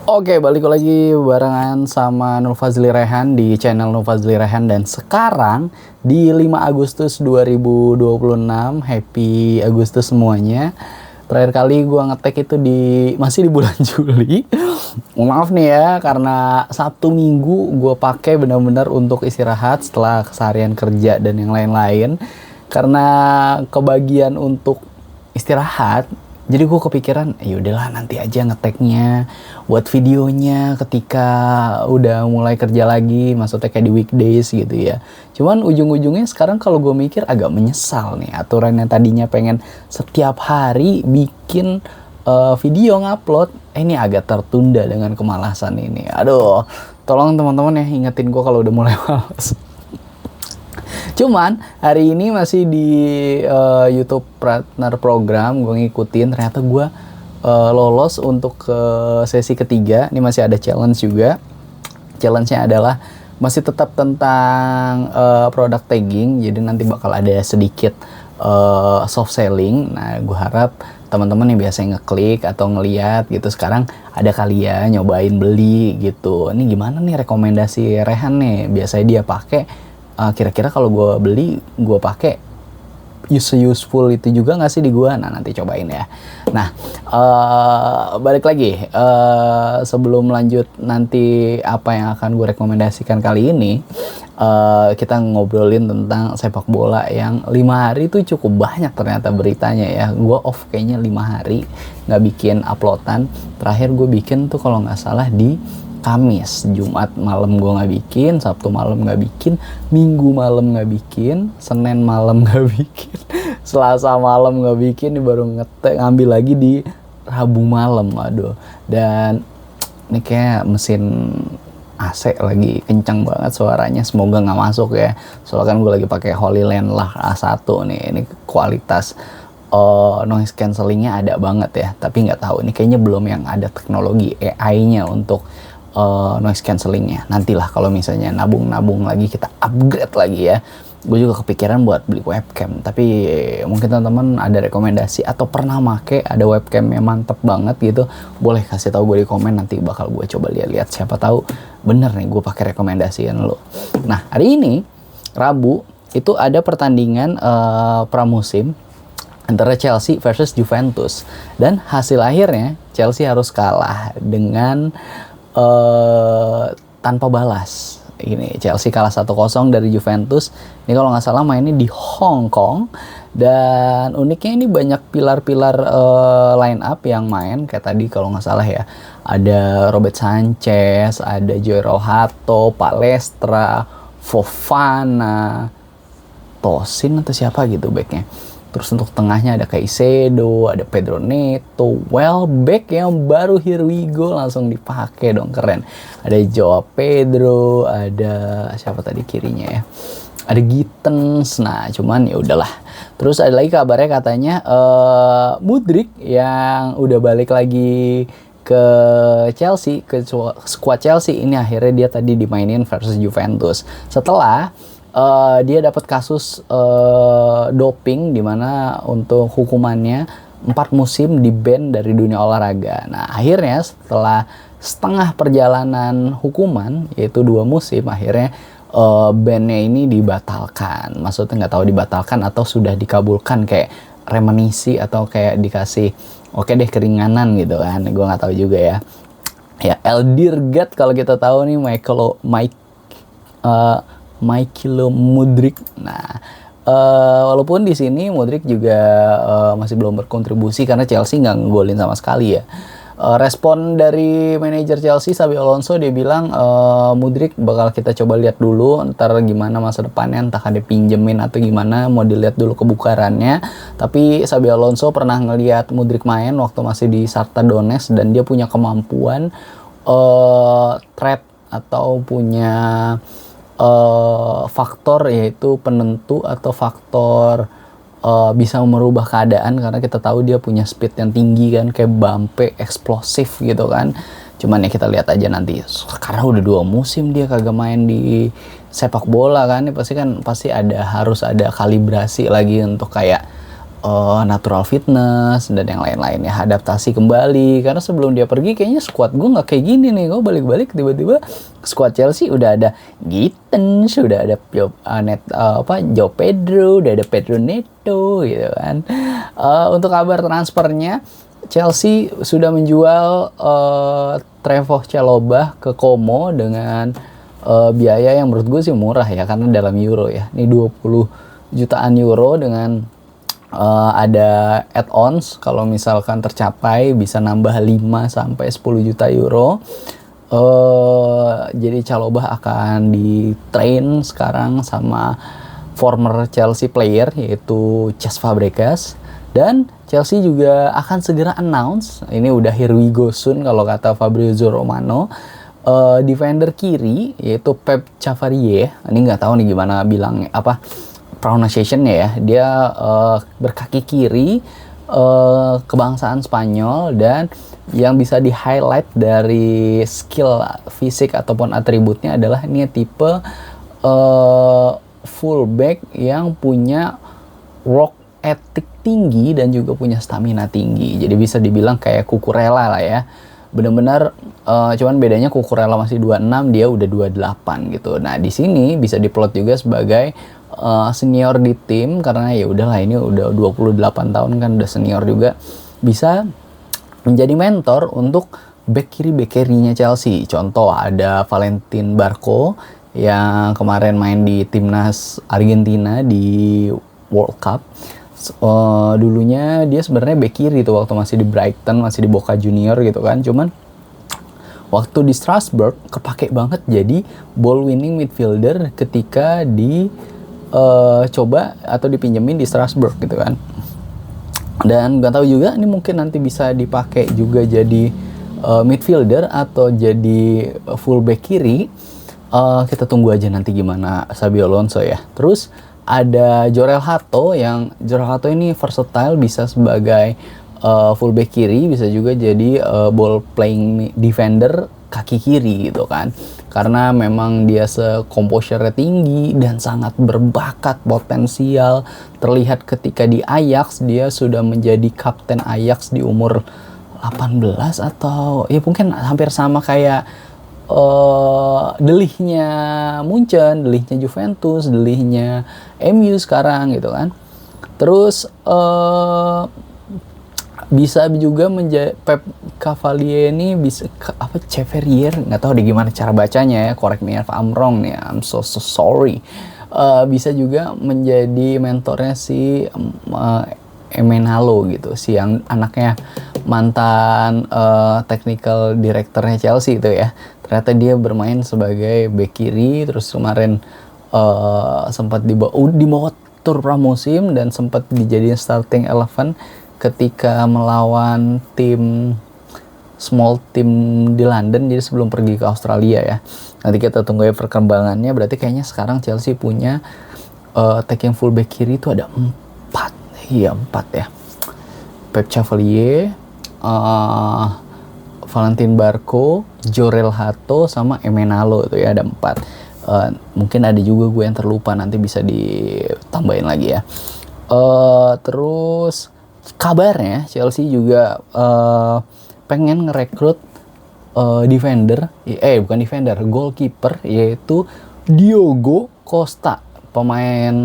Oke, balik lagi barengan sama Nur Fazli Rehan di channel Nur Fazli Rehan. Dan sekarang di 5 Agustus 2026. Happy Agustus semuanya. Terakhir kali gue ngetek itu masih di bulan Juli. Maaf nih ya, karena Sabtu Minggu gue pakai benar-benar untuk istirahat setelah keseharian kerja dan yang lain-lain. Karena kebagian untuk istirahat, jadi gue kepikiran, ya udahlah nanti aja ngeteknya, buat videonya ketika udah mulai kerja lagi, maksudnya kayak di weekdays gitu ya. Cuman ujung-ujungnya sekarang kalau gue mikir agak menyesal nih, aturan yang tadinya pengen setiap hari bikin video ngupload, ini agak tertunda dengan kemalasan ini. Aduh, tolong teman-teman ya ingetin gue kalau udah mulai malas. Cuman hari ini masih di YouTube Partner Program gue ngikutin, ternyata gue lolos untuk ke sesi ketiga. Ini masih ada challenge juga. Challenge-nya adalah masih tetap tentang product tagging, jadi nanti bakal ada sedikit soft selling. Nah, gue harap teman-teman yang biasanya ngeklik atau ngeliat gitu sekarang ada kali ya nyobain beli gitu. Ini gimana nih rekomendasi Rehan nih? Biasanya dia pakai. Kira-kira kalau gue beli, gue pakai useful itu juga nggak sih di gue? Nah, nanti cobain ya. Nah, balik lagi sebelum lanjut nanti apa yang akan gue rekomendasikan kali ini, kita ngobrolin tentang sepak bola yang 5 hari itu cukup banyak ternyata beritanya ya. Gue off kayaknya 5 hari nggak bikin uploadan. Terakhir gue bikin tuh kalau nggak salah di Kamis. Jumat malam gue nggak bikin, Sabtu malam nggak bikin, Minggu malam nggak bikin, Senin malam nggak bikin, Selasa malam nggak bikin, ini baru ngambil lagi di Rabu malam. Aduh, dan ini kayak mesin AC lagi kencang banget suaranya, semoga nggak masuk ya, soalnya kan gue lagi pakai HoloLens lah A1 nih. Ini kualitas noise cancellingnya ada banget ya, tapi nggak tahu ini kayaknya belum yang ada teknologi AI-nya untuk noise cancellingnya. Nantilah kalau misalnya nabung lagi, kita upgrade lagi ya. Gue juga kepikiran buat beli webcam, tapi mungkin teman-teman ada rekomendasi atau pernah make ada webcam yang mantep banget gitu, boleh kasih tahu gue di komen, nanti bakal gue coba lihat-lihat, siapa tahu bener nih gue pakai rekomendasian lo. Nah, hari ini Rabu itu ada pertandingan pramusim antara Chelsea versus Juventus, dan hasil akhirnya Chelsea harus kalah dengan tanpa balas. Ini Chelsea kalah 1-0 dari Juventus. Ini kalau nggak salah mainnya di Hong Kong. Dan uniknya ini banyak pilar-pilar line up yang main. Kayak tadi kalau nggak salah ya, ada Robert Sanchez, ada Joel Hato, Palestra, Fofana, Tosin atau siapa gitu backnya. Terus untuk tengahnya ada Caicedo, ada Pedro Neto, Welbeck yang baru here we go langsung dipakai dong, keren. Ada Joao Pedro, ada siapa tadi kirinya ya? Ada Gittens. Nah, cuman ya udahlah. Terus ada lagi kabarnya katanya Mudryk yang udah balik lagi ke Chelsea, ke skuad Chelsea ini, akhirnya dia tadi dimainin versus Juventus. Setelah dia dapat kasus doping, dimana untuk hukumannya 4 musim di ban dari dunia olahraga. Nah, akhirnya setelah setengah perjalanan hukuman, yaitu 2 musim, akhirnya ban-nya ini dibatalkan. Maksudnya nggak tahu dibatalkan atau sudah dikabulkan, kayak remenisi atau kayak dikasih oke deh keringanan gitu kan. Gue nggak tahu juga ya. Ya, Eldirgat kalau kita tahu nih, Mykhailo Mudryk. Nah, walaupun di sini Mudryk juga masih belum berkontribusi karena Chelsea nggak ngegolin sama sekali ya. Respon dari manajer Chelsea Xabi Alonso, dia bilang Mudryk bakal kita coba lihat dulu, ntar gimana masa depannya, entah ada pinjemin atau gimana, mau dilihat dulu kebukarannya. Tapi Xabi Alonso pernah ngelihat Mudryk main waktu masih di Shakhtar Donetsk, dan dia punya kemampuan threat atau punya faktor, yaitu penentu atau faktor bisa merubah keadaan, karena kita tahu dia punya speed yang tinggi kan, kayak Mbappe, eksplosif gitu kan. Cuman ya kita lihat aja nanti, karena udah 2 musim dia kagak main di sepak bola kan, ini pasti harus ada kalibrasi lagi untuk kayak natural fitness dan yang lain-lain ya, adaptasi kembali karena sebelum dia pergi kayaknya squad gue nggak kayak gini nih. Gue balik-balik tiba-tiba squad Chelsea udah ada Gittens, sudah ada Joe Pedro, udah ada Pedro Neto gitu kan. Untuk kabar transfernya, Chelsea sudah menjual Trevoh Chalobah ke Como dengan biaya yang menurut gue sih murah ya, karena dalam euro ya. Ini 20 jutaan euro dengan ada add-ons kalau misalkan tercapai bisa nambah 5 sampai 10 juta euro. Jadi Chalobah akan di-train sekarang sama former Chelsea player yaitu Cesc Fabregas, dan Chelsea juga akan segera announce, ini udah here we go soon kalau kata Fabrizio Romano, defender kiri yaitu Pep Cavalier. Ini nggak tahu nih gimana bilang pronunciation-nya ya. Dia berkaki kiri, kebangsaan Spanyol, dan yang bisa di-highlight dari skill fisik ataupun atributnya adalah ini tipe fullback yang punya work ethic tinggi dan juga punya stamina tinggi. Jadi bisa dibilang kayak Cucurella lah ya. Benar-benar cuman bedanya Cucurella masih 26, dia udah 28 gitu. Nah, di sini bisa diplot juga sebagai senior di tim karena ya udahlah ini udah 28 tahun kan, udah senior juga, bisa menjadi mentor untuk back kirinya Chelsea. Contoh ada Valentin Barco yang kemarin main di timnas Argentina di World Cup. Dulunya dia sebenarnya back kiri tuh waktu masih di Brighton, masih di Boca Junior gitu kan. Cuman waktu di Strasbourg kepake banget jadi ball winning midfielder ketika coba atau dipinjemin di Strasbourg gitu kan. Dan gak tahu juga ini mungkin nanti bisa dipakai juga jadi midfielder atau jadi fullback kiri. Kita tunggu aja nanti gimana Xabi Alonso ya. Terus ada Jorel Hato ini versatile, bisa sebagai fullback kiri, bisa juga jadi ball playing defender kaki kiri gitu kan. Karena memang dia composure-nya tinggi dan sangat berbakat, potensial. Terlihat ketika di Ajax dia sudah menjadi kapten Ajax di umur 18 atau ya mungkin hampir sama kayak De Ligt-nya Munchen, De Ligt-nya Juventus, De Ligt-nya MU sekarang gitu kan. Terus bisa juga menjadi Pep Cavalier ini bisa Cavalier, nggak tahu deh gimana cara bacanya ya, correct me if I'm wrong nih, I'm so sorry. Bisa juga menjadi mentornya si Emenalo gitu, si yang anaknya mantan technical directornya Chelsea itu ya. Ternyata dia bermain sebagai bek kiri, terus kemarin sempat dibawa tur pramusim dan sempat dijadiin starting 11 ketika melawan small team di London, jadi sebelum pergi ke Australia ya. Nanti kita tunggu ya perkembangannya. Berarti kayaknya sekarang Chelsea punya attacking fullback kiri itu ada 4 ya. Pep Cavalier, Valentin Barco, Jorel Hato, sama Emenalo itu ya, ada 4. Mungkin ada juga gue yang terlupa, nanti bisa ditambahin lagi ya. Terus kabarnya Chelsea juga pengen ngerekrut goalkeeper, yaitu Diogo Costa, pemain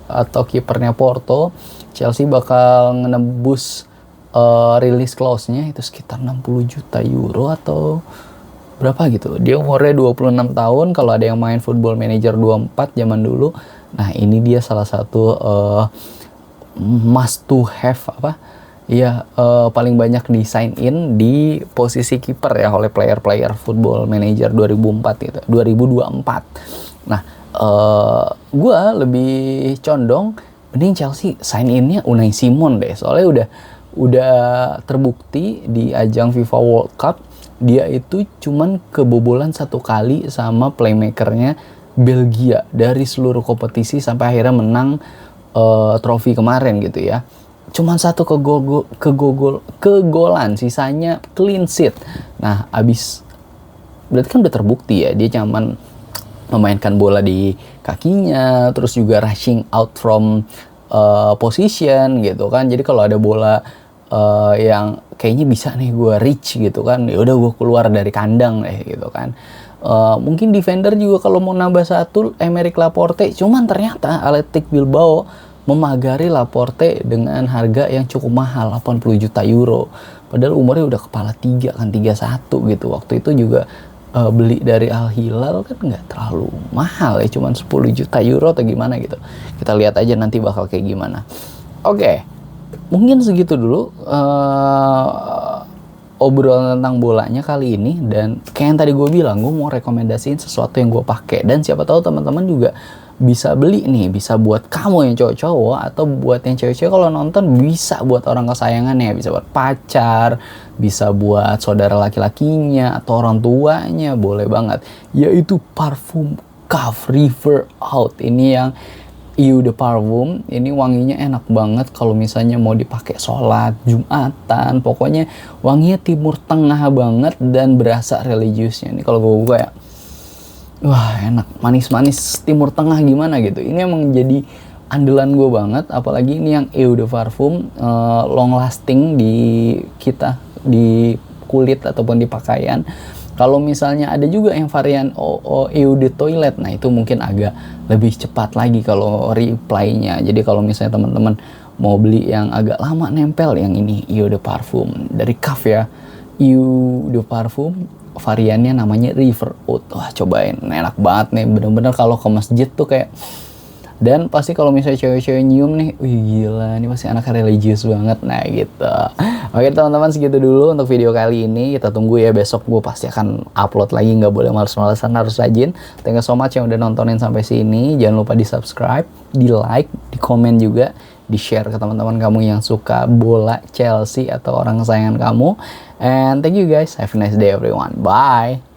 atau kipernya Porto. Chelsea bakal ngenebus release clause-nya itu sekitar 60 juta euro atau berapa gitu. Dia umurnya 26 tahun, kalau ada yang main Football Manager 24 zaman dulu. Nah, ini dia salah satu must to have paling banyak di sign in di posisi kiper ya oleh player-player Football Manager 2004 gitu, 2024. Nah, gue lebih condong mending Chelsea sign innya Unai Simon deh, soalnya udah terbukti di ajang FIFA World Cup dia itu cuman kebobolan 1 kali sama playmakernya Belgia dari seluruh kompetisi sampai akhirnya menang trofi kemarin gitu ya. Cuman 1 kegolan, sisanya clean sheet. Nah, berarti kan udah terbukti ya, dia cuman memainkan bola di kakinya, terus juga rushing out from position gitu kan. Jadi kalau ada bola yang kayaknya bisa nih gue reach gitu kan, ya udah gue keluar dari kandang gitu kan. Mungkin defender juga kalau mau nambah satu Aymeric Laporte, cuman ternyata Athletic Bilbao memagari Laporte dengan harga yang cukup mahal, 80 juta euro. Padahal umurnya udah kepala 3 kan, 31 gitu. Waktu itu juga beli dari Al Hilal kan nggak terlalu mahal ya, cuman 10 juta euro atau gimana gitu. Kita lihat aja nanti bakal kayak gimana. Oke, mungkin segitu dulu obrolan tentang bolanya kali ini. Dan kayak yang tadi gue bilang, gue mau rekomendasiin sesuatu yang gue pakai, dan siapa tahu teman-teman juga bisa beli nih, bisa buat kamu yang cowok-cowok, atau buat yang cewek-cewek kalau nonton, bisa buat orang kesayangannya, bisa buat pacar, bisa buat saudara laki-lakinya atau orang tuanya, boleh banget. Yaitu parfum Caf River Out. Ini yang Eau de Parfum, ini wanginya enak banget kalau misalnya mau dipakai sholat Jumatan. Pokoknya wanginya Timur Tengah banget dan berasa religiusnya. Ini kalau gue buka ya, wah enak, manis-manis Timur Tengah gimana gitu. Ini emang jadi andalan gue banget, apalagi ini yang Eau de Parfum, long lasting di kita, di kulit ataupun di pakaian. Kalau misalnya ada juga yang varian Eau de Toilet, nah itu mungkin agak lebih cepat lagi kalau reply-nya. Jadi kalau misalnya teman-teman mau beli yang agak lama nempel, yang ini Eau de Parfum dari Caf ya, Eau de Parfum, variannya namanya River Out. Wah cobain, enak banget nih, bener-bener kalau ke masjid tuh kayak. Dan pasti kalau misalnya cewek-cewek nyium nih, wih gila, ini pasti anak religius banget. Nah gitu. Oke teman-teman, segitu dulu untuk video kali ini. Kita tunggu ya, besok gue pasti akan upload lagi. Nggak boleh males-malesan, harus rajin. Thank you so much yang udah nontonin sampai sini. Jangan lupa di subscribe, di like, di komen juga, di share ke teman-teman kamu yang suka bola Chelsea atau orang kesayangan kamu. And thank you guys, have a nice day everyone. Bye.